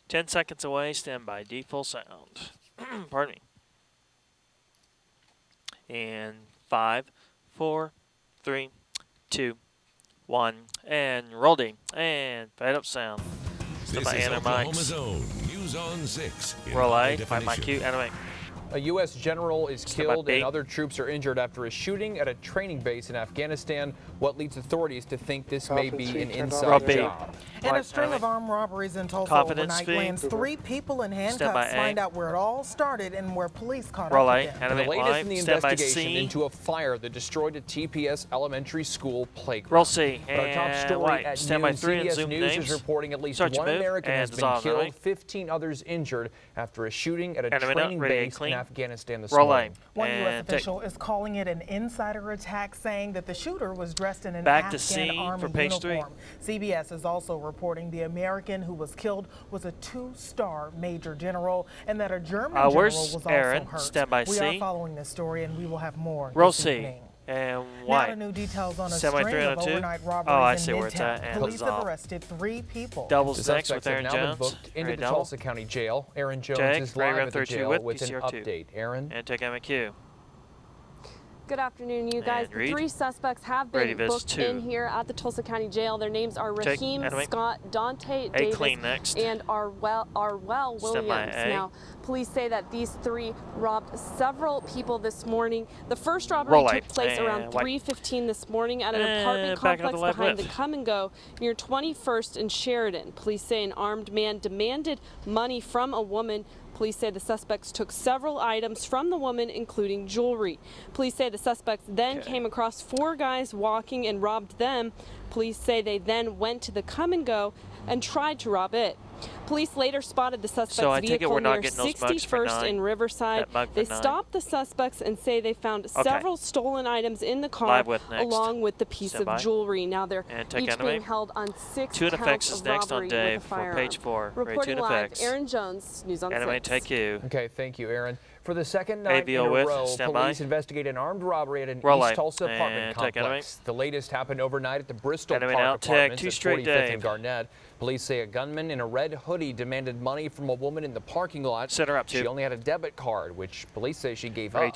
10 seconds away. Stand by. D full sound. Pardon me. And 5, 4, 3, 2, 1, and roll D. And fade up sound. Stand by. And Oklahoma's own News on 6. Roll A. Find my cue. Animate. A U.S. general is killed and other troops are injured after a shooting at a training base in Afghanistan. What leads authorities to think this may be an inside job. And a string of armed robberies in Tulsa overnight lands 3 people in handcuffs. Find out where it all started and where police caught up with them. The latest in the investigation into a fire that destroyed a TPS elementary school playground. Roll C. But our top story at noon, CBS News is reporting at least 1 American has been killed, 15 others injured after a shooting at a training base in Afghanistan this morning. One U.S. official is calling it an insider attack, saying that the shooter was dressed in an Afghan Army uniform. CBS is also reporting the American who was killed was a 2-star major general and that a German general was also hurt. Stand by we C. are following this story and we will have more Roll this C. evening. And now to new details on a string of overnight robberies in Midtown. Police have arrested 3 people. Doubles next with Aaron Jones. Booked into the Tulsa County Jail. Aaron Jones is live at the jail with an update. Aaron. And take MQ. Good afternoon, you guys. The 3 suspects have been booked in here at the Tulsa County Jail. Their names are Raheem, Scott, Dante Davis, and Arwell Williams. Now, police say that these 3 robbed several people this morning. The first robbery took place around 3:15 this morning at an apartment complex behind the Come and Go near 21st and Sheridan. Police say an armed man demanded money from a woman. Police say the suspects took several items from the woman, including jewelry. Police say the suspects then came across 4 guys walking and robbed them. Police say they then went to the Come and Go and tried to rob it. Police later spotted the suspect's vehicle near 61st in Riverside. They stopped the suspects and say they found several stolen items in the car along with the piece of jewelry. Now they're each being held on 6 counts of robbery with a firearm. Page 4. Reporting live, Aaron Jones, News on 6. Take you. Okay, thank you, Aaron. For the second night in a row, police investigate an armed robbery at an East Tulsa apartment complex. The latest happened overnight at the Bristol Park Apartments at 45th and Garnett. Police say a gunman in a red hoodie demanded money from a woman in the parking lot. She only had a debit card, which police say she gave up.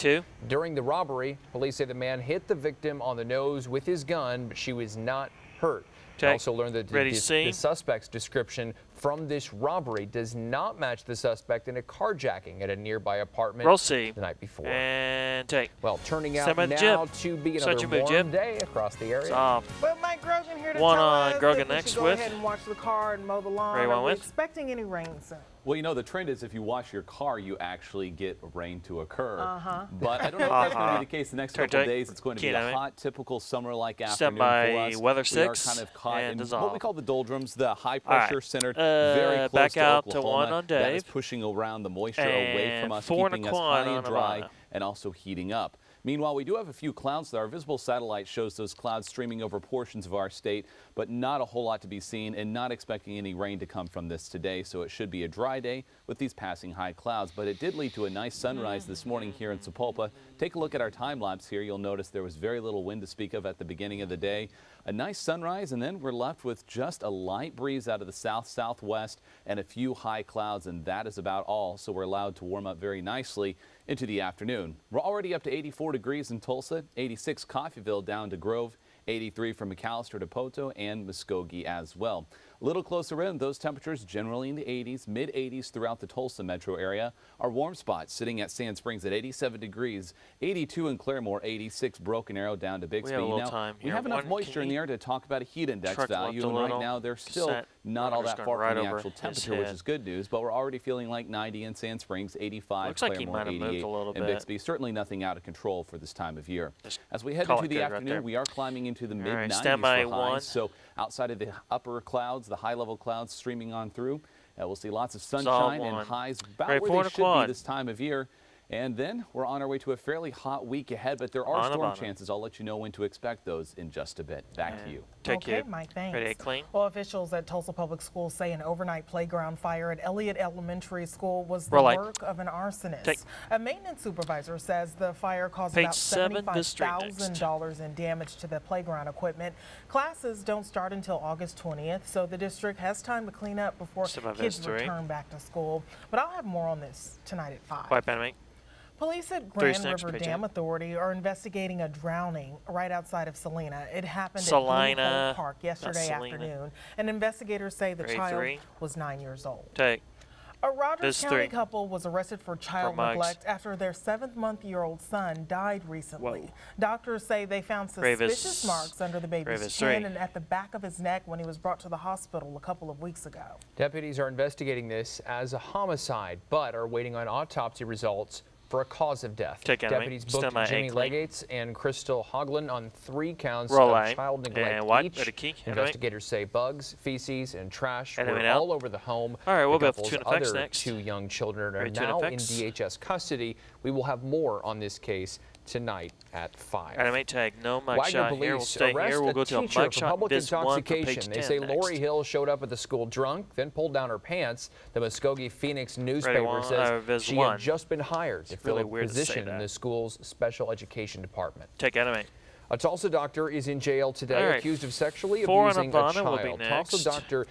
During the robbery, police say the man hit the victim on the nose with his gun, but she was not hurt. We also learned that the suspect's description from this robbery does not match the suspect in a carjacking at a nearby apartment the night before. And take. Well, turning out now to be another warm day across the area. But Mike Grogan here to One tell on us Grogan if we next should go with. ahead and watch the car and mow the lawn. Are we expecting any rain soon? Well, you know, the trend is if you wash your car, you actually get rain to occur. But I don't know if that's going to be the case the next couple of days. It's going to be a hot, typical summer-like afternoon for us. Weather 6 we are kind of caught in what we call the doldrums, the high-pressure centered, very close back to out Oklahoma. To 1 on Dave. That is pushing around the moisture away from us, keeping us high and dry and also heating up. Meanwhile, we do have a few clouds there. Our visible satellite shows those clouds streaming over portions of our state, but not a whole lot to be seen and not expecting any rain to come from this today. So it should be a dry day with these passing high clouds. But it did lead to a nice sunrise this morning here in Sapulpa. Take a look at our time lapse here. You'll notice there was very little wind to speak of at the beginning of the day. A nice sunrise, and then we're left with just a light breeze out of the south-southwest and a few high clouds, and that is about all. So we're allowed to warm up very nicely into the afternoon. We're already up to 84 degrees in Tulsa, 86 Coffeyville down to Grove, 83 from McAllister to Poto and Muskogee as well. A little closer in, those temperatures generally in the 80s, mid-80s throughout the Tulsa metro area. Our warm spots sitting at Sand Springs at 87 degrees, 82 in Claremore, 86 Broken Arrow down to Bixby. We have enough moisture in the air to talk about a heat index value, and right now they're still not all that far from the actual temperature, which is good news, but we're already feeling like 90 in Sand Springs, 85 Claremore, 88 in Bixby. Certainly nothing out of control for this time of year. As we head into the afternoon, we are climbing into the mid-90s for highs, so outside of the upper clouds, the high-level clouds streaming on through, we'll see lots of sunshine and highs about where they should be this time of year. And then we're on our way to a fairly hot week ahead, but there are storm chances. I'll let you know when to expect those in just a bit. Back to you. Okay, Mike, thanks. Ready to clean? Well, officials at Tulsa Public Schools say an overnight playground fire at Elliott Elementary School was the work of an arsonist. A maintenance supervisor says the fire caused about $75,000 in damage to the playground equipment. Classes don't start until August 20th, so the district has time to clean up before kids return back to school. But I'll have more on this tonight at 5. White Panaman. Police at Grand River Dam Authority are investigating a drowning right outside of Salina. It happened at Blue Hole Park yesterday afternoon, and investigators say the child was 9 years old. A Rogers County couple was arrested for child neglect after their 7-month-old son died recently. Doctors say they found suspicious marks under the baby's chin and at the back of his neck when he was brought to the hospital a couple of weeks ago. Deputies are investigating this as a homicide, but are waiting on autopsy results for a cause of death. Deputies booked Jimmy Legates and Crystal Hoagland on 3 counts of child neglect each. Investigators say bugs, feces, and trash were all over the home. All right, we'll the be with other next. 2 young children are now in DHS custody. We will have more on this case tonight at 5. Anime tag, no mugshot here. We'll stay here. We'll go to a mugshot. This intoxication. They say Lori Hill showed up at the school drunk, then pulled down her pants. The Muskogee Phoenix newspaper says she had just been hired to fill a position in the school's special education department. Take anime. A Tulsa doctor is in jail today, accused of sexually abusing a child. Tulsa doctor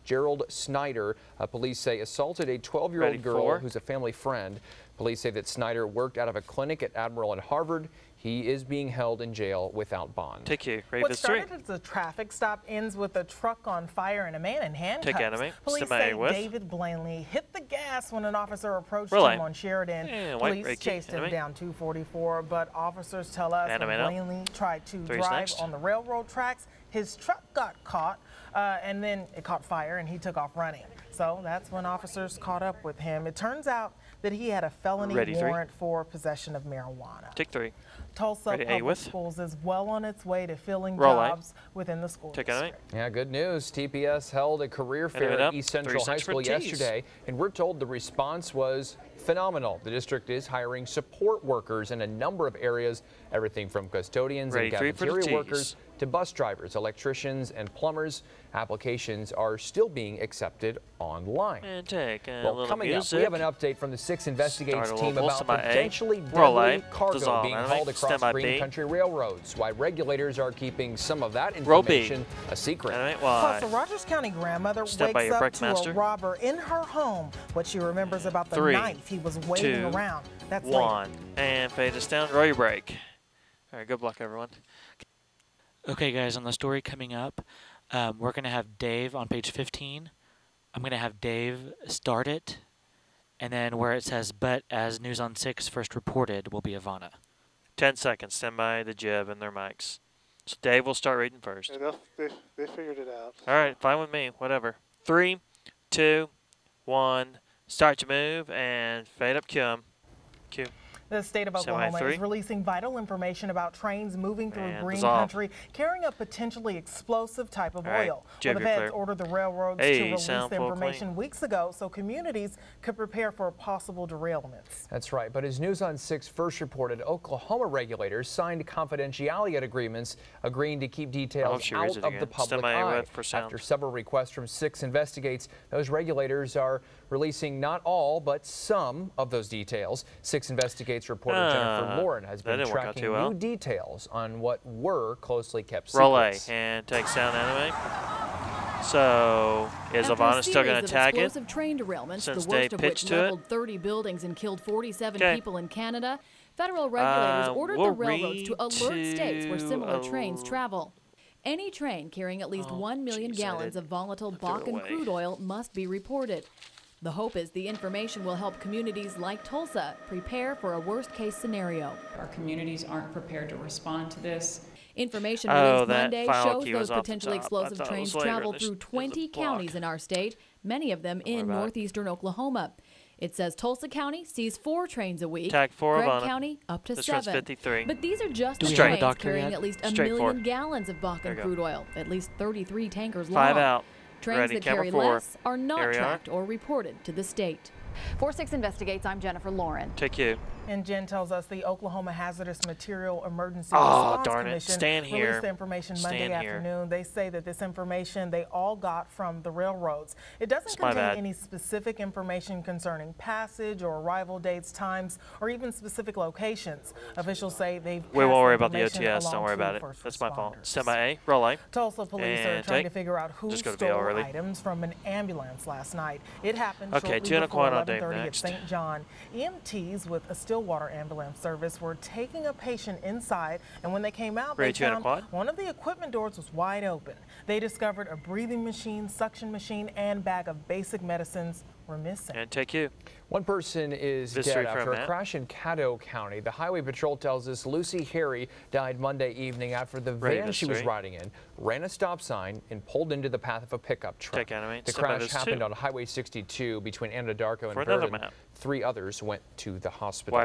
Gerald Snyder, police say, assaulted a 12-year-old girl who's a family friend. Police say that Snyder worked out of a clinic at Admiral and Harvard. He is being held in jail without bond. What started as a traffic stop ends with a truck on fire and a man in handcuffs. Police say David Blanley hit the gas when an officer approached him on Sheridan. Police chased him down 244, but officers tell us when Blanley tried to drive on the railroad tracks, his truck got caught, and then it caught fire and he took off running. So that's when officers caught up with him. It turns out that he had a felony warrant for possession of marijuana. Take 3. Tulsa Public Schools is well on its way to filling jobs within the school district. Yeah, good news. TPS held a career fair at East Central High School yesterday, and we're told the response was phenomenal. The district is hiring support workers in a number of areas, everything from custodians and cafeteria workers to bus drivers, electricians, and plumbers. Applications are still being accepted online. Well, coming up, we have an update from the 6 Investigates team about potentially deadly cargo being hauled across green country railroads. Why regulators are keeping some of that information a secret. Plus, a Rogers County grandmother wakes up to a robber in her home. What she remembers about the knife he was waving around. That's 1. And fade us down. Roll your break. All right, good luck, everyone. Okay, guys, on the story coming up, we're going to have Dave on page 15. I'm going to have Dave start it, and then where it says, but as News on 6 first reported, will be Ivana. 10 seconds. Stand by the jib and their mics. So Dave will start reading first. Yeah, they figured it out. All right, fine with me. Whatever. 3, 2, 1. Start to move and fade up Q. The state of Oklahoma is releasing vital information about trains moving through green country carrying a potentially explosive type of oil. Well, the feds ordered the railroads to release the information weeks ago so communities could prepare for possible derailments. That's right. But as News on 6 first reported, Oklahoma regulators signed confidentiality agreements agreeing to keep details out of the public eye. After several requests from 6 Investigates, those regulators are releasing not all, but some of those details. 6 Investigates reporter Jennifer Lauren has been tracking new details on what were closely kept secrets. And takes down enemy. So is Ivana still going to tag it? Explosive train derailments, the worst of which leveled 30 buildings and killed 47 people in Canada. Federal regulators ordered the railroads to alert states where similar trains travel. Any train carrying at least 1 million gallons of volatile Bakken crude oil must be reported. The hope is the information will help communities like Tulsa prepare for a worst-case scenario. Our communities aren't prepared to respond to this. Information released Monday shows those potentially explosive trains travel through 20 counties in our state, many of them in northeastern Oklahoma. It says Tulsa County sees 4 trains a week, Craig County up to 7. But these are just the trains carrying at least 1 million gallons of Bakken crude oil, at least 33 tankers long. 5 out. Trains that carry less are not tracked or reported to the state. 4-6 investigates. I'm Jennifer Lauren. Take you. And Jen tells us the Oklahoma Hazardous Material Emergency Response Commission released the information Monday afternoon. They say that this information they all got from the railroads. It doesn't contain any specific information concerning passage or arrival dates, times, or even specific locations. Officials say they've We won't worry about the OTS. Don't worry about it. That's my fault. Stand by A. Roll A. Tulsa police are trying to figure out who stole items from an ambulance last night. It happened shortly before 11:30 at St. John. EMTs with a Stillwater ambulance service were taking a patient inside, and when they came out, they found one of the equipment doors was wide open. They discovered a breathing machine, suction machine, and bag of basic medicines were missing. And take you. One person is dead after a crash in Caddo County. The Highway Patrol tells us Lucy Harry died Monday evening after the van she was riding in ran a stop sign and pulled into the path of a pickup truck. The crash happened on Highway 62 between Anadarko and Verdon. 3 others went to the hospital.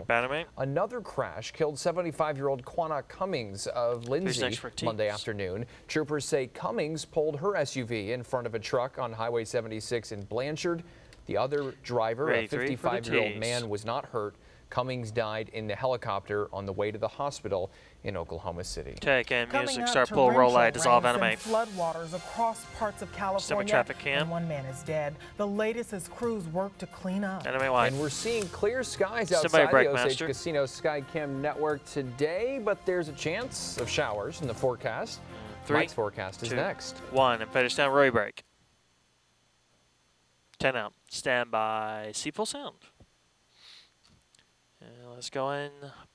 Another crash killed 75-year-old Quanah Cummings of Lindsay Monday afternoon. Troopers say Cummings pulled her SUV in front of a truck on Highway 76 in Blanchard. The other driver, a 55-year-old man, was not hurt. Cummings died in the helicopter on the way to the hospital in Oklahoma City. Take and music, start, pull, roll, light, dissolve, animate. Floodwaters across parts of California, and 1 man is dead. The latest is crews work to clean up. And we're seeing clear skies outside the Osage Casino Skycam network today, but there's a chance of showers in the forecast. Mike's forecast is next. 1, and finish down, Roy break. 10 out. Stand by. See full sound. And let's go in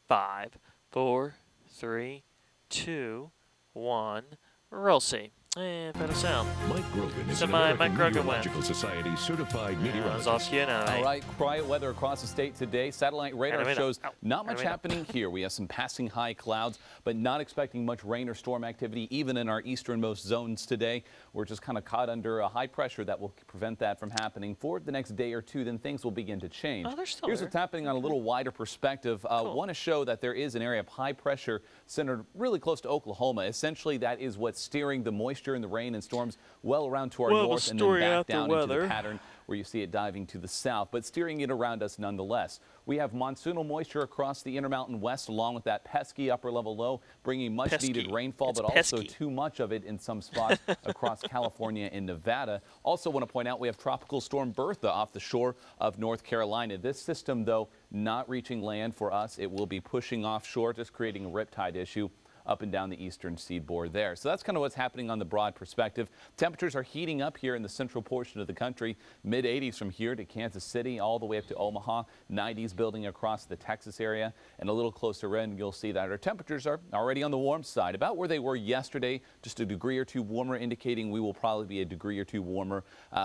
5, 4, 3, 2, 1. Roll C. And better sound. Mike Grogan is an American Meteorological Society certified meteorologist. All right, quiet weather across the state today. Satellite radar shows not much happening here. We have some passing high clouds, but not expecting much rain or storm activity even in our easternmost zones today. We're just kind of caught under a high pressure that will prevent that from happening for the next day or two. Then things will begin to change. Here's what's happening on a little wider perspective. Want to show that there is an area of high pressure centered really close to Oklahoma. Essentially, that is what's steering the moisture and the rain and storms well around to our north and then back down into the pattern where you see it diving to the south, but steering it around us nonetheless. We have monsoonal moisture across the Intermountain West along with that pesky upper level low, bringing much needed rainfall, but also too much of it in some spots across California and Nevada. Also want to point out we have Tropical Storm Bertha off the shore of North Carolina. This system, though, not reaching land for us. It will be pushing offshore, just creating a riptide issue up and down the eastern seaboard there. So that's kind of what's happening on the broad perspective. Temperatures are heating up here in the central portion of the country. Mid-80s from here to Kansas City all the way up to Omaha. 90s building across the Texas area. And a little closer in, you'll see that our temperatures are already on the warm side, about where they were yesterday, just a degree or two warmer, indicating we will probably be a degree or two warmer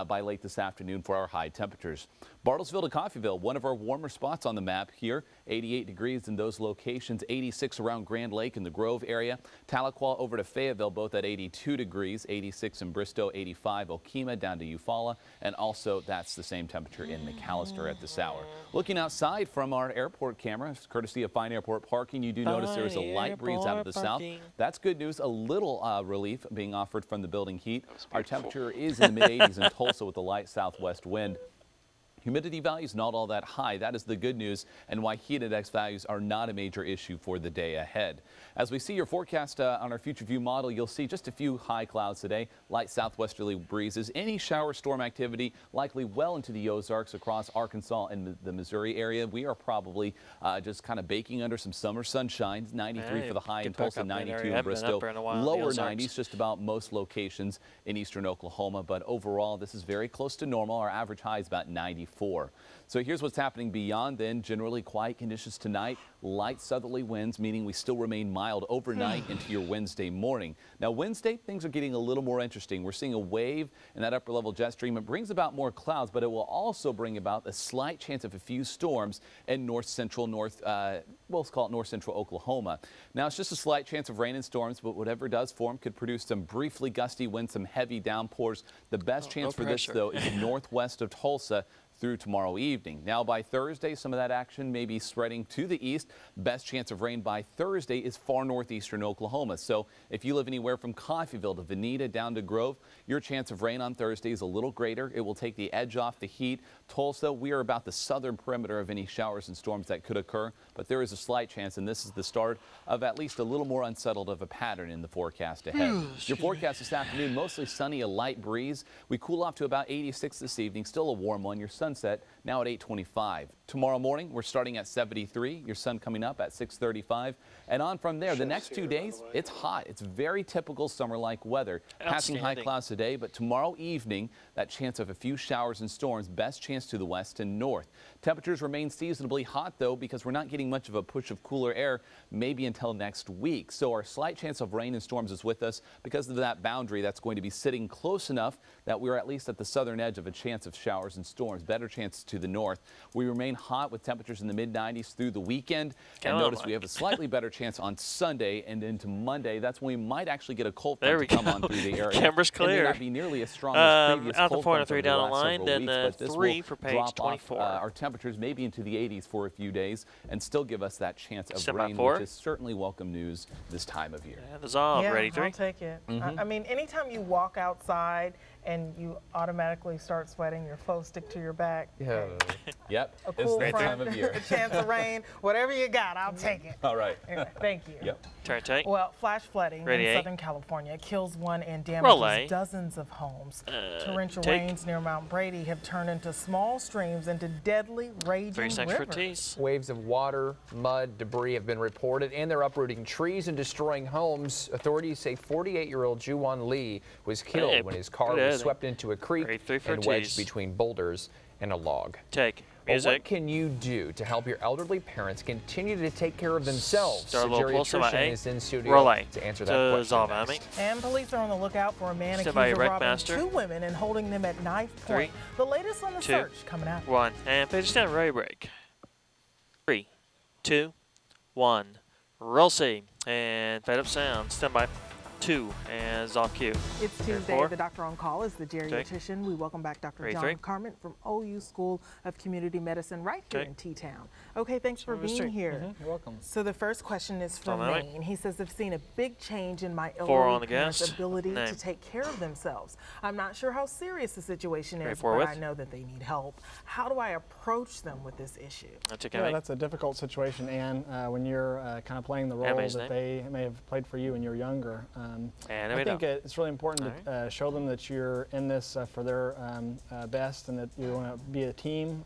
by late this afternoon for our high temperatures. Bartlesville to Coffeyville, one of our warmer spots on the map here. 88 degrees in those locations, 86 around Grand Lake and the Grove area. Tahlequah over to Fayetteville, both at 82 degrees, 86 in Bristow, 85 Okemah down to Eufaula, and also that's the same temperature in McAllister at this hour. Looking outside from our airport camera, courtesy of Fine Airport Parking, you do notice there is a light breeze out of the south. That's good news. A little relief being offered from the building heat. Our temperature is in the mid-80s in Tulsa with a light southwest wind. Humidity values not all that high. That is the good news and why heat index values are not a major issue for the day ahead. As we see your forecast on our future view model, you'll see just a few high clouds today, light southwesterly breezes. Any shower storm activity likely well into the Ozarks across Arkansas and the Missouri area. We are probably just kind of baking under some summer sunshine. 93 for the high in Tulsa, 92 in Bristow. Lower 90s just about most locations in eastern Oklahoma. But overall, this is very close to normal. Our average high is about 94. So here's what's happening beyond then. Generally quiet conditions tonight. Light southerly winds, meaning we still remain mild overnight into your Wednesday morning. Now Wednesday, things are getting a little more interesting. We're seeing a wave in that upper level jet stream. It brings about more clouds, but it will also bring about a slight chance of a few storms in let's call it north central Oklahoma. Now it's just a slight chance of rain and storms, but whatever does form could produce some briefly gusty winds, some heavy downpours. The best chance for this though is northwest of Tulsa. through tomorrow evening. Now by Thursday, some of that action may be spreading to the east. Best chance of rain by Thursday is far northeastern Oklahoma. So if you live anywhere from Coffeyville to Veneta down to Grove, your chance of rain on Thursday is a little greater. It will take the edge off the heat. Tulsa, we are about the southern perimeter of any showers and storms that could occur, but there is a slight chance, and this is the start of at least a little more unsettled of a pattern in the forecast ahead. Your forecast this afternoon, mostly sunny, a light breeze. We cool off to about 86 this evening, still a warm one. Your sunset now at 8:25. Tomorrow morning, we're starting at 73. Your sun coming up at 6:35. And on from there, the next 2 days, it's hot. It's very typical summer-like weather. Passing high clouds today, but tomorrow evening, that chance of a few showers and storms, best chance to the west and north. Temperatures remain seasonably hot, though, because we're not getting much of a push of cooler air, maybe until next week. So our slight chance of rain and storms is with us because of that boundary that's going to be sitting close enough that we're at least at the southern edge of a chance of showers and storms. Better chances to the north. We remain hot with temperatures in the mid-90s through the weekend. And notice we have a slightly better chance on Sunday and into Monday. That's when we might actually get a cold front to come on through the area. Camera's clear. It may not be nearly as strong as previous out the cold 403 fronts over down the line, then weeks, 3 for page 24. Our temperatures may be into the 80s for a few days and still give us that chance of rain, which is certainly welcome news this time of year. Yeah, the Zob, yeah, ready 3? I'll take it. I mean, anytime you walk outside and you automatically start sweating, your clothes stick to your back. Yeah. Yep. A cool it's that front, time of year. a chance of rain, whatever you got, I'll take it. All right. Anyway, thank you. Yep. Turn tight. Well, flash flooding Ready, in 8. Southern California kills one and damages Relay. dozens of homes. Torrential take. rains near Mount Brady have turned into small streams into deadly raging 3 seconds for rivers. tease. Waves of water, mud, debris have been reported, and they're uprooting trees and destroying homes. Authorities say 48-year-old Juwan Lee was killed when his car was swept into a creek and wedged between boulders and a log. Take. Well, what can you do to help your elderly parents continue to take care of themselves? A little geriatrician is in studio to answer that question. And police are on the lookout for a man accused of robbing 2 women and holding them at knife point. The latest on the search coming out. 1. And page down, ready break. 3, 2, 1. Roll C. And fade up sound. Stand by. 2 and is off cue. It's Tuesday. The doctor on call is the geriatrician. We welcome back Dr. John Carmen from OU School of Community Medicine right here in T-Town. Okay, thanks for being here. You're welcome. So the first question is from Maine. He says, I've seen a big change in my elderly parents' ability to take care of themselves. I'm not sure how serious the situation is, but I know that they need help. How do I approach them with this issue? Yeah, that's a difficult situation, Ann, when you're kind of playing the role that they may have played for you when you were younger. I think it's really important to show them that you're in this for their best and that you want to be a team.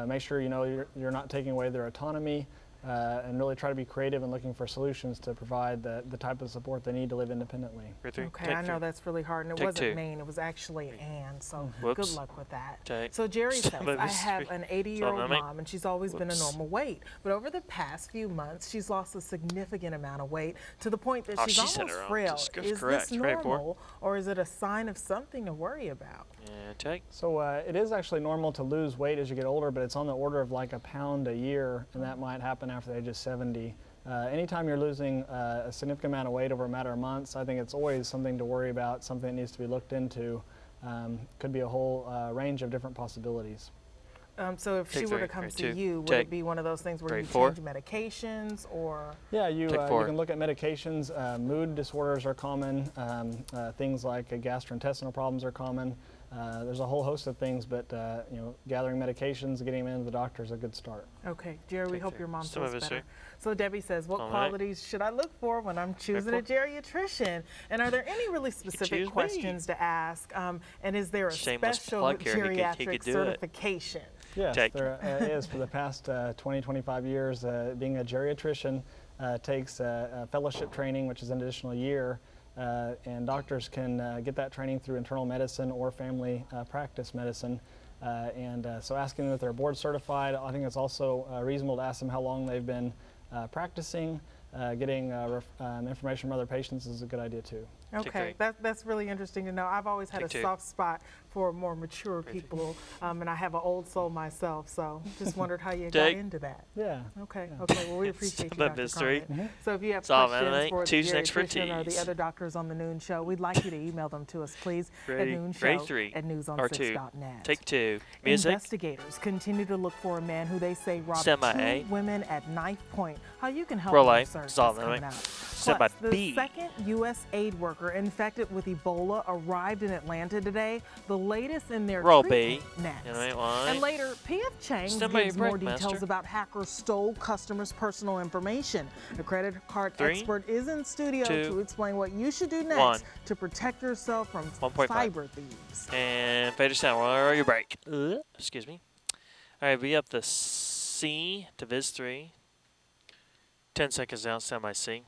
Make sure you know you're not taking away their autonomy and really try to be creative and looking for solutions to provide the type of support they need to live independently. Okay, I know that's really hard, and it wasn't Maine, it was actually Ann, so good luck with that. So Jerry says, I have an 80-year-old mom, and she's always been a normal weight, but over the past few months, she's lost a significant amount of weight to the point that she's almost frail. Is this normal, or is it a sign of something to worry about? So it is actually normal to lose weight as you get older, but it's on the order of like a pound a year, and that might happen after the age of 70. Anytime you're losing a significant amount of weight over a matter of months, I think it's always something to worry about, something that needs to be looked into. Could be a whole range of different possibilities. So if she were to come see you, would it be one of those things where you change medications, or? Yeah, you can look at medications. Mood disorders are common. Things like gastrointestinal problems are common. There's a whole host of things, but gathering medications, getting them into the doctor is a good start. Okay, Jerry, we hope your mom feels better. So Debbie says, what qualities should I look for when I'm choosing a geriatrician? And are there any really specific questions to ask? And is there a special geriatric certification? Yes, there is. For the past 20, 25 years, being a geriatrician takes fellowship training, which is an additional year. And doctors can get that training through internal medicine or family practice medicine. So asking them if they're board certified, I think it's also reasonable to ask them how long they've been practicing. Getting information from other patients is a good idea too. Okay, that's really interesting to know. I've always had a soft spot for more mature people, and I have an old soul myself, so just wondered how you got into that. Yeah. Okay, well, we appreciate you, Dr. Carmen. So if you have questions for the geriatrician or the other doctors on the Noon Show, we'd like you to email them to us, please, at noonshow@newson6.net. Take 2. Music. Investigators continue to look for a man who they say robbed 2 women at knife point. How you can help them search is coming out. Plus, the second U.S. aid worker infected with Ebola arrived in Atlanta today, the latest in their treatment next. And later, P.F. Chang gives more details about hackers stole customers' personal information. A credit card expert is in studio to explain what you should do next to protect yourself from cyber thieves. And fade us down. Where are your break? Excuse me. All right, we up the C to Viz 3. 10 seconds down, stand by C.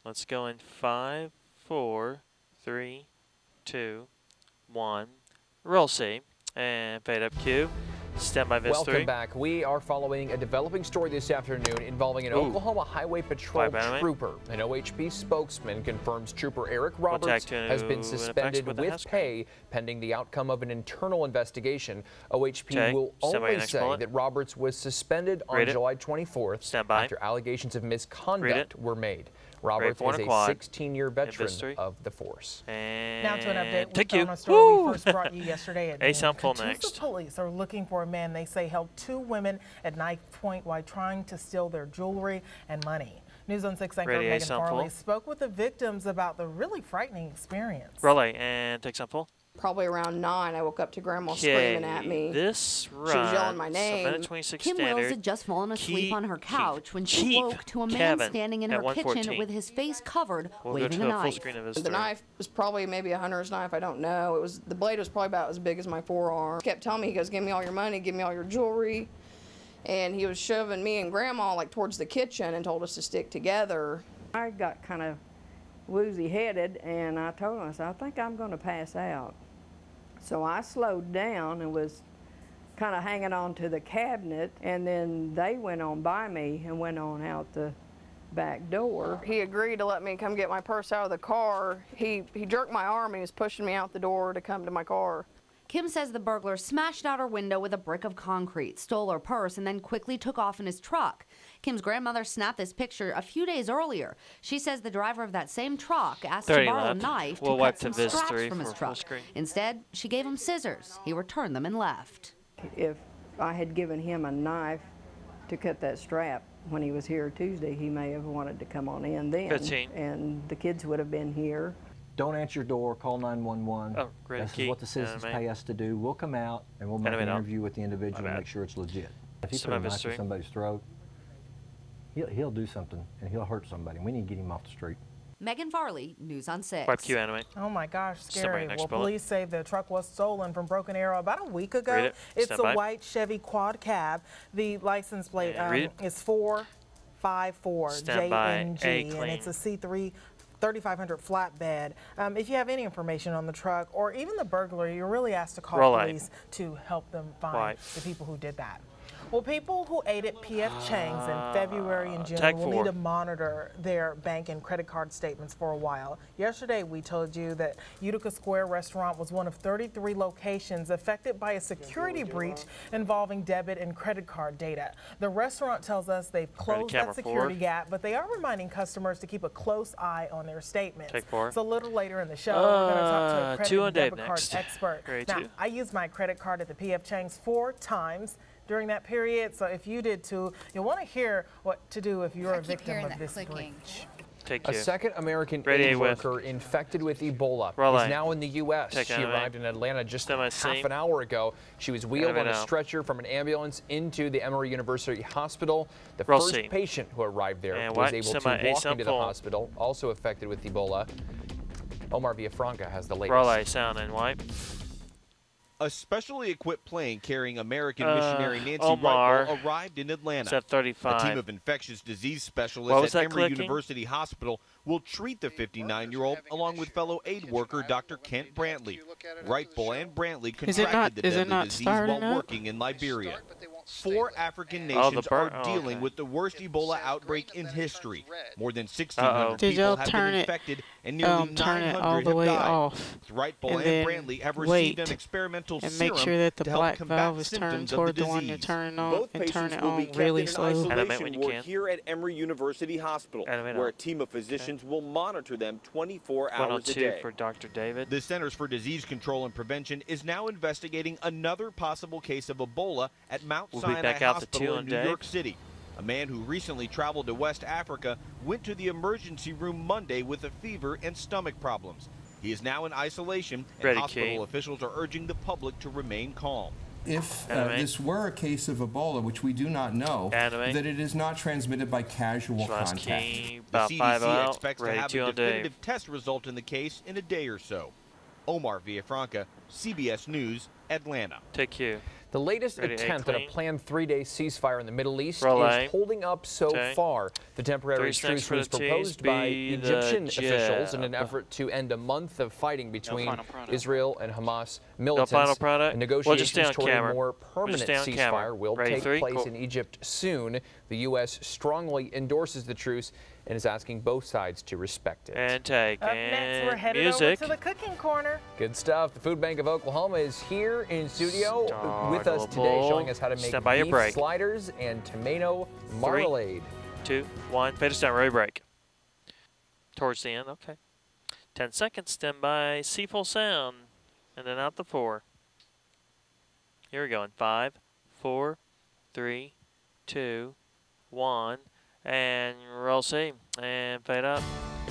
Let's go in 5, 4, 3, 2, 1. Roll C. And fade up Q. Stand by Viz 3. Welcome back. We are following a developing story this afternoon involving an Oklahoma Highway Patrol trooper. An OHP spokesman confirms Trooper Eric Roberts has been suspended with pay pending the outcome of an internal investigation. OHP will only say that Roberts was suspended on July 24th after allegations of misconduct were made. Roberts is a 16-year veteran of the force. And now to an update. We found a story we first brought you yesterday at noon. Catoosa police are looking for a man they say held 2 women at knife point while trying to steal their jewelry and money. News on 6 anchor Megan Farley spoke with the victims about the really frightening experience. Relay and take some full. Probably around 9, I woke up to Grandma screaming at me. This run, she was yelling my name. Kim Wills had just fallen asleep on her couch when she woke to a man standing in her kitchen with his face covered, waving a knife. The knife was probably maybe a hunter's knife, I don't know. The blade was probably about as big as my forearm. He kept telling me, he goes, give me all your money, give me all your jewelry. And he was shoving me and Grandma like towards the kitchen and told us to stick together. I got kind of woozy-headed, and I told him, I said, I think I'm going to pass out. So I slowed down and was kind of hanging on to the cabinet, and then they went on by me and went on out the back door. He agreed to let me come get my purse out of the car. He jerked my arm and he was pushing me out the door to come to my car. Kim says the burglar smashed out her window with a brick of concrete, stole her purse, and then quickly took off in his truck. Kim's grandmother snapped this picture a few days earlier. She says the driver of that same truck asked to borrow a knife to cut some scraps from his truck. Instead, she gave him scissors. He returned them and left. If I had given him a knife to cut that strap when he was here Tuesday, he may have wanted to come on in then. 15. And the kids would have been here. Don't answer your door, call 911. Oh, great. This is what the citizens pay us to do. We'll come out and we'll make an interview with the individual and make sure it's legit. If he put a knife in somebody's throat, he'll do something and he'll hurt somebody. We need to get him off the street. Megan Farley, News on 6. Oh my gosh, scary. Well, police say the truck was stolen from Broken Arrow about a week ago. It's a white Chevy quad cab. The license plate is 454JNG, and it's a C3 3500 flatbed. If you have any information on the truck or even the burglary, you're really asked to call police to help them find the people who did that. Well, people who ate at P.F. Chang's in February and June will need to monitor their bank and credit card statements for a while. Yesterday, we told you that Utica Square restaurant was one of 33 locations affected by a security breach involving debit and credit card data. The restaurant tells us they've closed that security gap, but they are reminding customers to keep a close eye on their statements. So a little later in the show, we're going to talk to a credit and debit card expert. Now, I used my credit card at the P.F. Chang's 4 times during that period, so if you did too, you'll want to hear what to do if you're a victim of this breach. A second American aid worker infected with Ebola is now in the U.S. She arrived in Atlanta just half an hour ago. She was wheeled on a stretcher from an ambulance into the Emory University Hospital. The first patient who arrived there was able to walk into the hospital, also affected with Ebola. Omar Villafranca has the latest. Relay, sound and wipe. A specially equipped plane carrying American missionary Nancy Wright arrived in Atlanta. A team of infectious disease specialists at Emory University Hospital will treat the 59-year-old along with fellow aid worker Dr. Kent Brantley. Wrightbull and Brantley contracted the deadly disease while working in Liberia. 4 African nations are dealing with the worst Ebola outbreak in history. More than 1,600 people have been infected, and nearly 900 have died. Wrightball and Brantley have received an experimental serum make sure that the to black help combat valve is turned toward the one you're turning on. Both patients will be kept in an isolation ward here at Emory University Hospital, where a team of physicians will monitor them 24 hours a day. For Dr. David. The Centers for Disease Control and Prevention is now investigating another possible case of Ebola at Mount Sinai Hospital in New York City. A man who recently traveled to West Africa went to the emergency room Monday with a fever and stomach problems. He is now in isolation, and hospital officials are urging the public to remain calm. If this were a case of Ebola, which we do not know, that it is not transmitted by casual contact. The CDC expects to have a definitive test result in the case in a day or so. Omar Villafranca, CBS News, Atlanta. Take you. The latest attempt at a planned 3-day ceasefire in the Middle East is holding up so far. The temporary truce was proposed by Egyptian officials in an effort to end a month of fighting between Israel and Hamas militants. And negotiations toward a more permanent ceasefire will take place in Egypt soon. The U.S. strongly endorses the truce and is asking both sides to respect it. And take Up next, we're headed over to the cooking corner. Good stuff. The Food Bank of Oklahoma is here in studio with us today, showing us how to make beef sliders and tomato marmalade. 3, 2, 1. Fade us down. Ready, break. Towards the end. Okay. 10 seconds. Stand by. See full sound. And then out the 4. Here we go. In 5, 4, 3, 2, 1. And roll C. And fade up.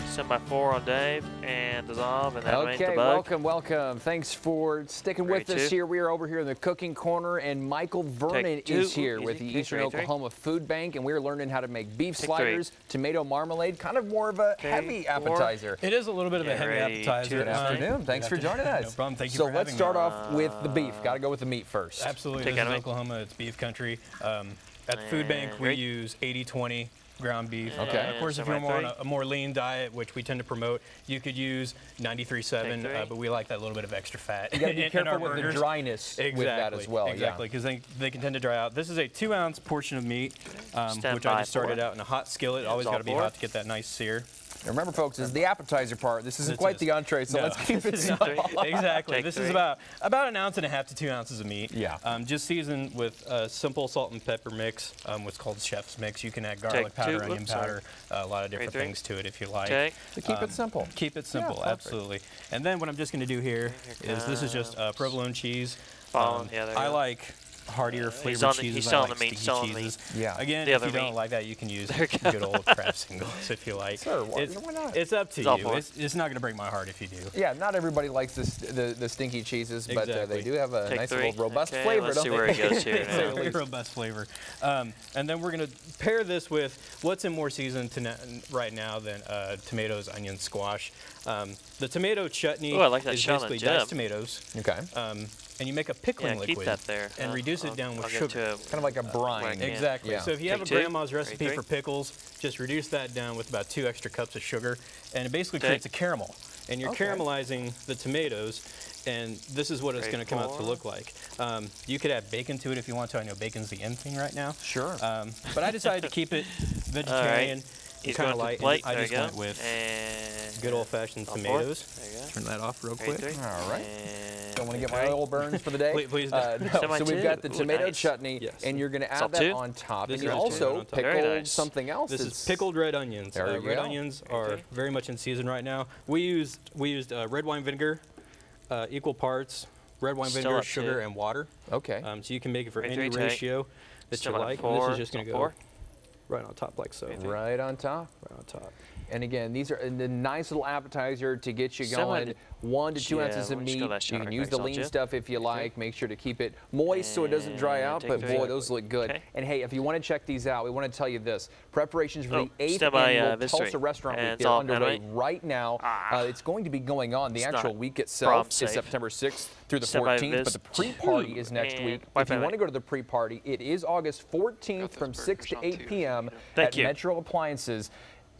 Send by 4 on Dave and dissolve, and that the bug. Welcome. Thanks for sticking with us here. We are over here in the cooking corner, and Michael Vernon is here with the Eastern Oklahoma Food Bank, and we're learning how to make beef sliders, tomato marmalade, kind of more of a heavy appetizer. It is a little bit of a heavy appetizer. Good afternoon. Thanks for joining us. No problem. Thank you for having me. So let's start off with the beef. Got to go with the meat first. Absolutely. This is Oklahoma. It's beef country. At the food bank, we use 80-20. Ground beef. Okay. Of course, if you're more on a more lean diet, which we tend to promote, you could use 93.7, but we like that little bit of extra fat. You got to be careful with the dryness with that as well. Exactly, because they can tend to dry out. This is a 2-ounce portion of meat, which I just started out in a hot skillet. Always got to be hot to get that nice sear. Now remember, folks, this is the appetizer part. This isn't quite the entree, so let's keep it small. Exactly. This is about 1.5 ounces to 2 ounces of meat. Yeah. Just seasoned with a simple salt and pepper mix, what's called chef's mix. You can add garlic powder, onion powder, a lot of different things to it if you like. So keep it simple. Keep it simple, absolutely. And then what I'm just going to do here is this is just provolone cheese. I like heartier flavored cheeses. I like sticky cheeses. Yeah. Again, if you don't like that, you can use good old Kraft singles if you like. Sure, why not? It's up to you. It's not going to break my heart if you do. Yeah, not everybody likes the stinky cheeses, but they do have a nice little robust flavor. Let's see where it goes here. It's a really robust flavor. And then we're going to pair this with what's in more season right now than tomatoes, onions, squash. The tomato chutney is basically diced tomatoes. Okay. And you make a pickling liquid keep that there. And reduce it down with sugar. Kind of like a brine. Exactly. So if you have a grandma's recipe for pickles, just reduce that down with about 2 extra cups of sugar, and it basically creates a caramel. And you're caramelizing the tomatoes, and this is what it's going to come out to look like. You could add bacon to it if you want to. I know bacon's the in thing right now. Sure. But I decided to keep it vegetarian. He's kind of light. Plate. I just went with good old-fashioned tomatoes. Turn that off real quick. All right. Don't want to get my oil burns for the day. Please so we've got the tomato chutney, and you're going to add that on top. And you also pickled something else. This is pickled red onions. Red onions are very much in season right now. We used red wine vinegar, equal parts red wine vinegar, sugar, and water. Okay. So you can make it for any ratio that you like. And this is just going to go right on top like so. Right on top. Right on top. And again, these are a nice little appetizer to get you going. 1 to 2 ounces of meat. You can use the lean stuff if you like. Make sure to keep it moist so it doesn't dry out. But boy, those look good. And hey, if you want to check these out, we want to tell you this. Preparations for the 8th annual Tulsa Restaurant Week are underway right now. It's going to be going on. The actual week itself is September 6th through the 14th, but the pre-party is next week. If you want to go to the pre-party, it is August 14th from 6 to 8 p.m. at Metro Appliances.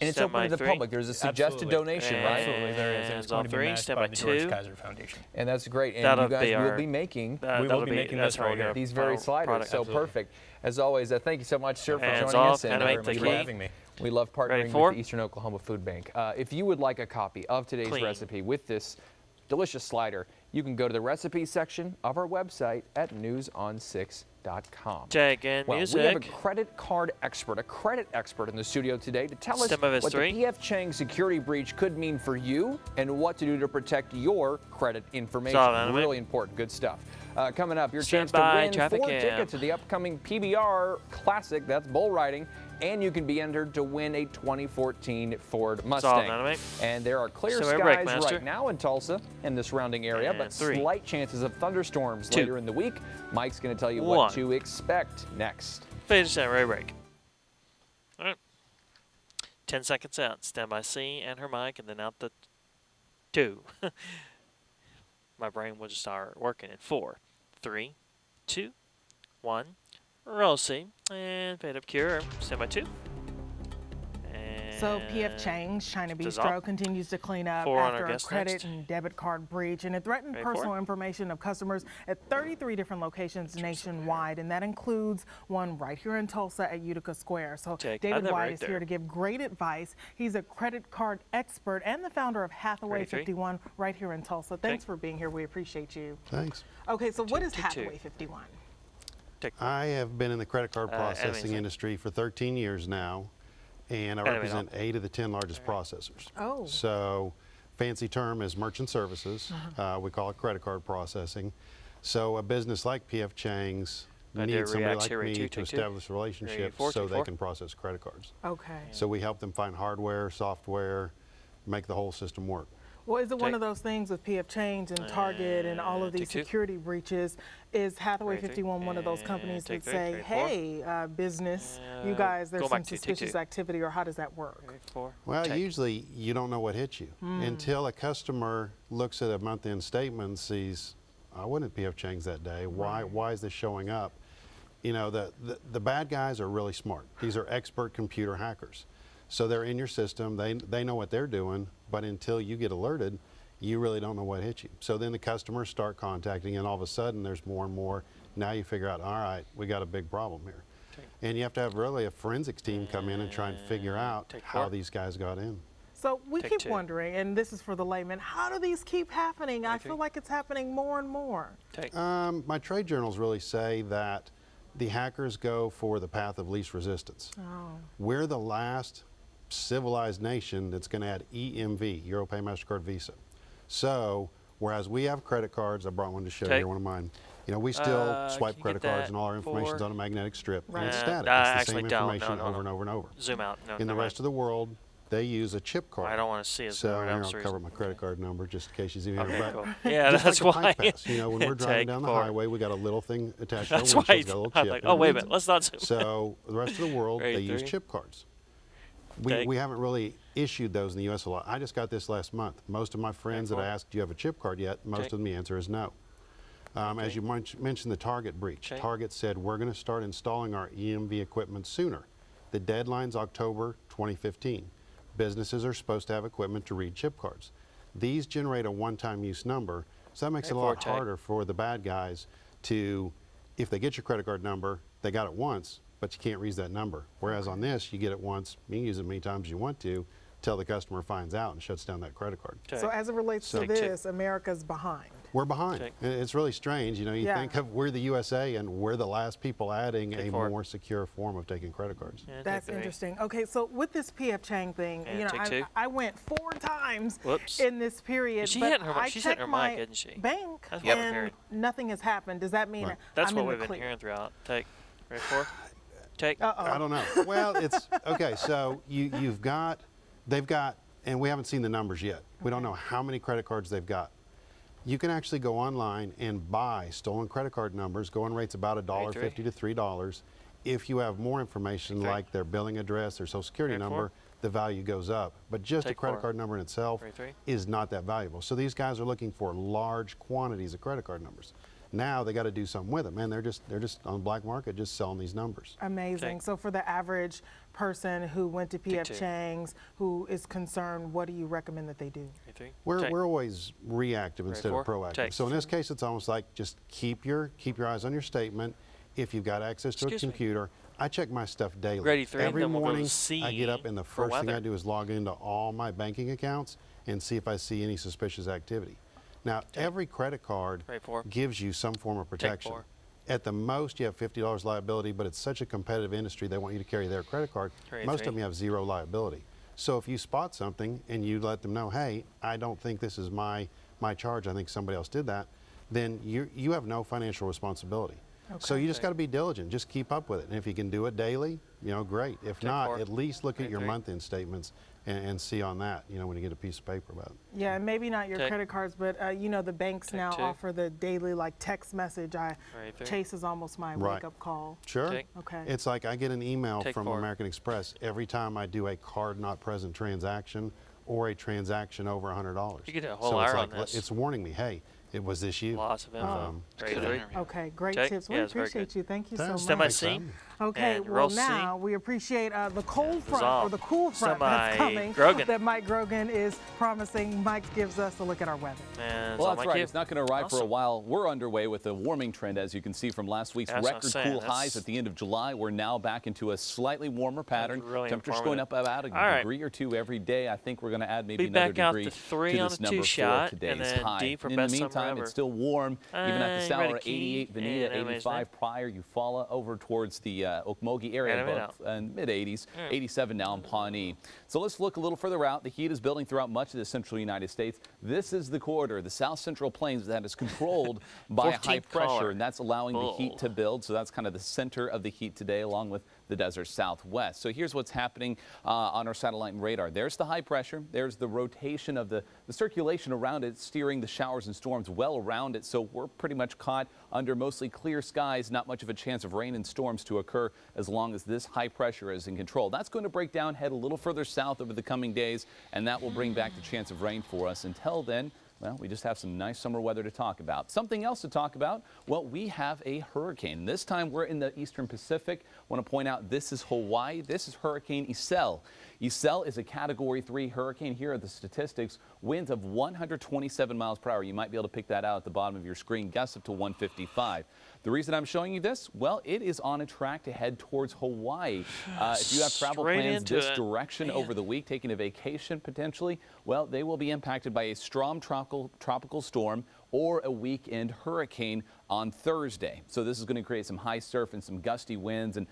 And it's open to the public. There's a suggested donation, right? Absolutely, there is. It's going to be matched by the George Kaiser Foundation. And that's great. And you guys will be making this right here. These very sliders. So perfect. As always, thank you so much, sir, for joining us. And thank you for having me. We love partnering with the Eastern Oklahoma Food Bank. If you would like a copy of today's recipe with this delicious slider, you can go to the recipe section of our website at newson6.com. Again, well, we have a credit card expert, in the studio today to tell us what the P.F. Chang security breach could mean for you and what to do to protect your credit information. Really important, good stuff. Coming up, your chance to win 4 tickets to the upcoming PBR Classic, that's bull riding, and you can be entered to win a 2014 Ford Mustang. And there are clear skies right now in Tulsa and the surrounding area, but slight chances of thunderstorms later in the week. Mike's going to tell you what to expect next. Phase road break. All right. 10 seconds out. Stand by C and her mic, and then out the 2. My brain will just start working in 4, 3, 2, 1. Roll C and fade up cure. Stand by 2. So P.F. Chang's China Bistro continues to clean up after a credit and debit card breach, and it threatened personal information of customers at 33 different locations nationwide, and that includes one right here in Tulsa at Utica Square. So David White is here to give great advice. He's a credit card expert and the founder of Hathaway 51 right here in Tulsa. Thanks for being here. We appreciate you. Thanks. Okay, so what is Hathaway 51? I have been in the credit card processing industry for 13 years now, and I represent 8 of the 10 largest processors. Oh. So, fancy term is merchant services. We call it credit card processing. So, a business like P.F. Chang's needs somebody like me to establish relationships so they can process credit cards. Okay. So, we help them find hardware, software, make the whole system work. Well, is it one of those things with P.F. Change and Target and all of these security breaches? Is Hathaway 51 one of those companies that say, hey, business, you guys, there's some suspicious activity, or how does that work? Well, usually you don't know what hit you until a customer looks at a month-end statement and sees, I wasn't at P.F. Chang's that day. Why is this showing up? You know, the bad guys are really smart. These are expert computer hackers. So they're in your system, they know what they're doing, but until you get alerted, you really don't know what hit you. So then the customers start contacting, and all of a sudden there's more and more. Now you figure out, all right, we got a big problem here. And you have to have really a forensics team come in and try and figure out how these guys got in. So we keep wondering, and this is for the layman, how do these keep happening? I feel like it's happening more and more. My trade journals really say that the hackers go for the path of least resistance. We're the last civilized nation that's going to add EMV, Euro Pay MasterCard Visa. So, whereas we have credit cards, I brought one to show you, one of mine. You know, we still swipe credit cards and all our information's on a magnetic strip. And it's static. It's the same information over and over and over. Zoom out. In the rest of the world, they use a chip card. I don't want to see it. So I'll cover my credit card number just in case you see me. Cool. Yeah, that's why. You know, when we're driving down the highway, we got a little thing attached to our windshield. It's got a little chip. Like, oh, wait a minute. Let's not zoom. So the rest of the world, they use chip cards. We haven't really issued those in the U.S. a lot. I just got this last month. Most of my friends that I asked, do you have a chip card yet? Most of them, the answer is no. As you mentioned the Target breach, Target said, we're going to start installing our EMV equipment sooner. The deadline's October 2015. Businesses are supposed to have equipment to read chip cards. These generate a one-time use number, so that makes it a lot harder for the bad guys to, if they get your credit card number, they got it once, but you can't read that number. Whereas on this, you get it once, you can use it many times as you want to, till the customer finds out and shuts down that credit card. So as it relates to this, America's behind. We're behind. It's really strange. You know, you think of we're the USA and we're the last people adding a more secure form of taking credit cards. That's interesting. Okay, so with this P.F. Chang thing, you know, I went 4 times in this period, but I checked my bank and nothing has happened. Does that mean that's what we've been hearing throughout? Ready for? I don't know. Well, it's okay. So they've got, and we haven't seen the numbers yet. We don't know how many credit cards they've got. You can actually go online and buy stolen credit card numbers. Going rate's about $1.50 to $3. If you have more information like their billing address, their social security number, the value goes up. But just a credit card number in itself is not that valuable. So these guys are looking for large quantities of credit card numbers. Now they got to do something with them, and they're just on the black market just selling these numbers. Amazing. So for the average person who went to P.F. Chang's, who is concerned, what do you recommend that they do? We're always reactive instead of proactive. So in this case, it's almost like just keep your eyes on your statement. If you've got access to a computer, I check my stuff daily. Every morning I get up and the first thing I do is log into all my banking accounts and see if I see any suspicious activity. Now, every credit card gives you some form of protection. At the most, you have $50 liability, but it's such a competitive industry, they want you to carry their credit card. Most of them you have zero liability. So if you spot something and you let them know, hey, I don't think this is my charge, I think somebody else did that, then you have no financial responsibility. So you just got to be diligent, just keep up with it. And if you can do it daily, great. If not, at least look at your month-end statements and see on that, when you get a piece of paper about it. Yeah, and maybe not your credit cards, but the banks now offer the daily text message. Chase is almost my wake-up call. Sure. Okay. It's like I get an email from American Express every time I do a card not present transaction or a transaction over $100. You get a whole hour on this. It's warning me, hey, was this you? Lots of info. Okay, great tips. We appreciate you. Thank you so much. Stand by scene. Okay, well now we appreciate the cold front or the cool front that's coming that Mike Grogan is promising. Mike gives us a look at our weather. Well, that's right. It's not going to arrive for a while. We're underway with a warming trend, as you can see from last week's record cool highs at the end of July. We're now back into a slightly warmer pattern. Temperatures going up about a degree or two every day. I think we're going to add maybe another degree to this number for today's high. In the meantime, it's still warm. Even at this hour, 88 Bonita, 85 Pryor, Eufaula, over towards the Okmulgee area, mid-80s, 87 now in Pawnee. So let's look a little further out. The heat is building throughout much of the central United States. This is the corridor, the South Central Plains, that is controlled by high pressure, and that's allowing the heat to build. So that's kind of the center of the heat today, along with the desert Southwest. So here's what's happening on our satellite and radar. There's the high pressure. There's the rotation of the circulation around it, steering the showers and storms well around it. So we're pretty much caught under mostly clear skies, not much of a chance of rain and storms to occur as long as this high pressure is in control. That's going to break down, head a little further south over the coming days, and that will bring back the chance of rain for us. Until then, well, we just have some nice summer weather to talk about. Something else to talk about, well, we have a hurricane. This time we're in the eastern Pacific. I want to point out this is Hawaii. This is Hurricane Iselle. Iselle is a Category 3 hurricane. Here are the statistics. Winds of 127 miles per hour. You might be able to pick that out at the bottom of your screen. Gusts up to 155. The reason I'm showing you this, well, it is on a track to head towards Hawaii. If you have travel plans this direction over the week, taking a vacation potentially, well, they will be impacted by a strong tropical storm or a weekend hurricane on Thursday. So this is going to create some high surf and some gusty winds, and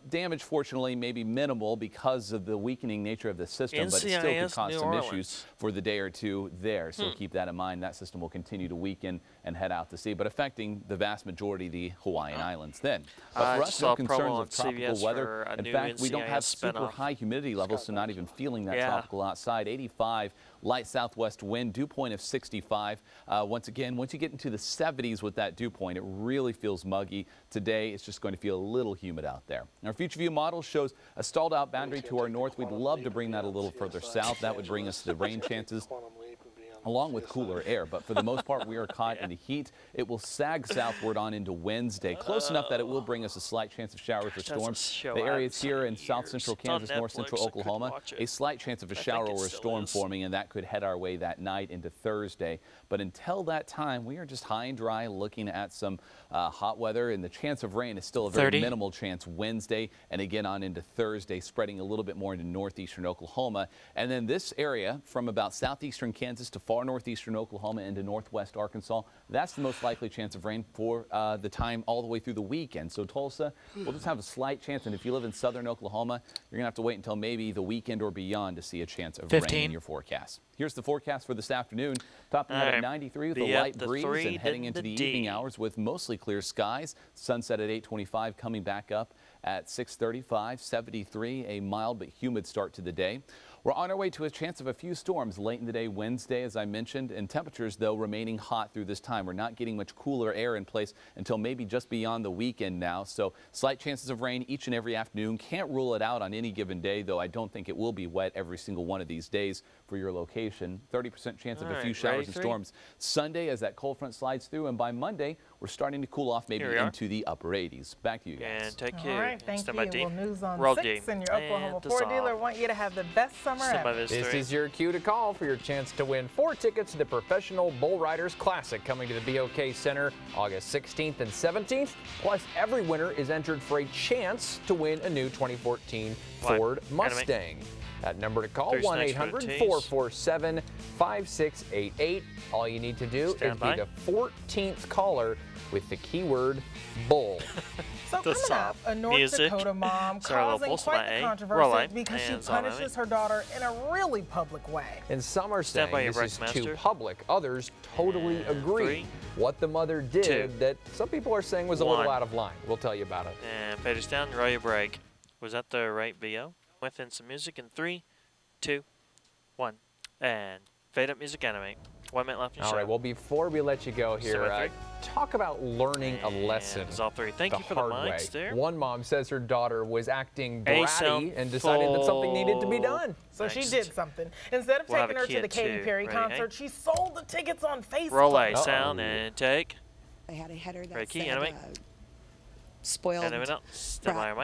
damage, fortunately, may be minimal because of the weakening nature of the system, but it still could cause some issues for the day or two there. So keep that in mind. That system will continue to weaken and head out to sea, but affecting the vast majority of the Hawaiian Islands then. But for us, no concerns of tropical weather. In fact, we don't have super high humidity levels, so not even feeling that tropical outside. 85, light southwest wind, dew point of 65. Once again, once you get into the 70s with that dew point, it really feels muggy. Today, it's just going to feel a little humid out there. Our future view model shows a stalled out boundary to our north. We'd love to bring that a little further south. That would bring us the rain chances along with cooler air, but for the most part, we are caught in the heat. It will sag southward on into Wednesday, close enough that it will bring us a slight chance of showers or storms. The areas here in south central Kansas, north central Oklahoma, a slight chance of a shower or a storm forming, and that could head our way that night into Thursday. But until that time, we are just high and dry, looking at some hot weather, and the chance of rain is still a very minimal chance Wednesday, and again on into Thursday, spreading a little bit more into northeastern Oklahoma. And then this area from about southeastern Kansas to far northeastern Oklahoma into northwest Arkansas, that's the most likely chance of rain for the time all the way through the weekend. So Tulsa, we'll just have a slight chance, and if you live in southern Oklahoma, you're going to have to wait until maybe the weekend or beyond to see a chance of rain in your forecast. Here's the forecast for this afternoon. Topping out at 93 with a light breeze and heading into the evening hours with mostly clear skies. Sunset at 8:25, coming back up at 6:35, 73, a mild but humid start to the day. We're on our way to a chance of a few storms late in the day Wednesday, as I mentioned, and temperatures, though, remaining hot through this time. We're not getting much cooler air in place until maybe just beyond the weekend now. So slight chances of rain each and every afternoon. Can't rule it out on any given day, though I don't think it will be wet every single one of these days for your location. 30% chance of a few showers and storms Sunday as that cold front slides through, and by Monday, we're starting to cool off maybe into the upper 80s. Back to you guys. And take care. All right, thank you. Well, News on Roll 6 and your Oklahoma Ford dealer want you to have the best summer ever. This is your cue to call for your chance to win 4 tickets to the Professional Bull Riders Classic coming to the BOK Center August 16th and 17th. Plus, every winner is entered for a chance to win a new 2014 Ford Mustang. That number to call, 1-800-447-5688. All you need to do is be the 14th caller with the keyword bull. So coming up, a North Dakota mom causing quite the controversy because she punishes her daughter in a really public way. And some are saying this is too public. Others totally agree. What the mother did that some people are saying was a little out of line. We'll tell you about it. And fade us down, roll your break. Was that the right VO? Within some music in 3, 2, 1. And fade up music animate. 1 minute left in the show. All right, well, before we let you go here, talk about learning a lesson. All 3. Thank you for the mics there. One mom says her daughter was acting bratty and decided that something needed to be done. So she did something. Instead of taking her to the Katy Perry concert, she sold the tickets on Facebook. Roll A, sound, and take. I had a header that said, spoiled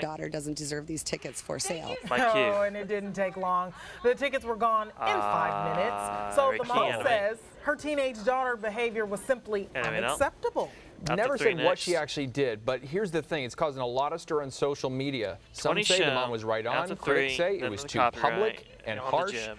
daughter doesn't deserve these tickets for sale. Oh, and it didn't take long. The tickets were gone in 5 minutes. So the mom says her teenage daughter behavior was simply unacceptable. Never said what she actually did, but here's the thing. It's causing a lot of stir on social media. Some say the mom was right on. Critics say it was too public and harsh.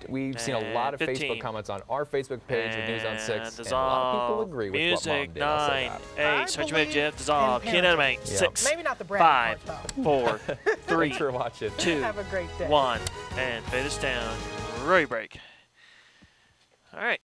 We've seen a lot of Facebook comments on our Facebook page with News on 6, and a lot of people agree with what Mom did. 9, 8, search me, Jeff, dissolve, kid animate, 6, maybe not the 5, 4, 3, for watching. 2, have a great day. 1, and fade us down, roll break. All right.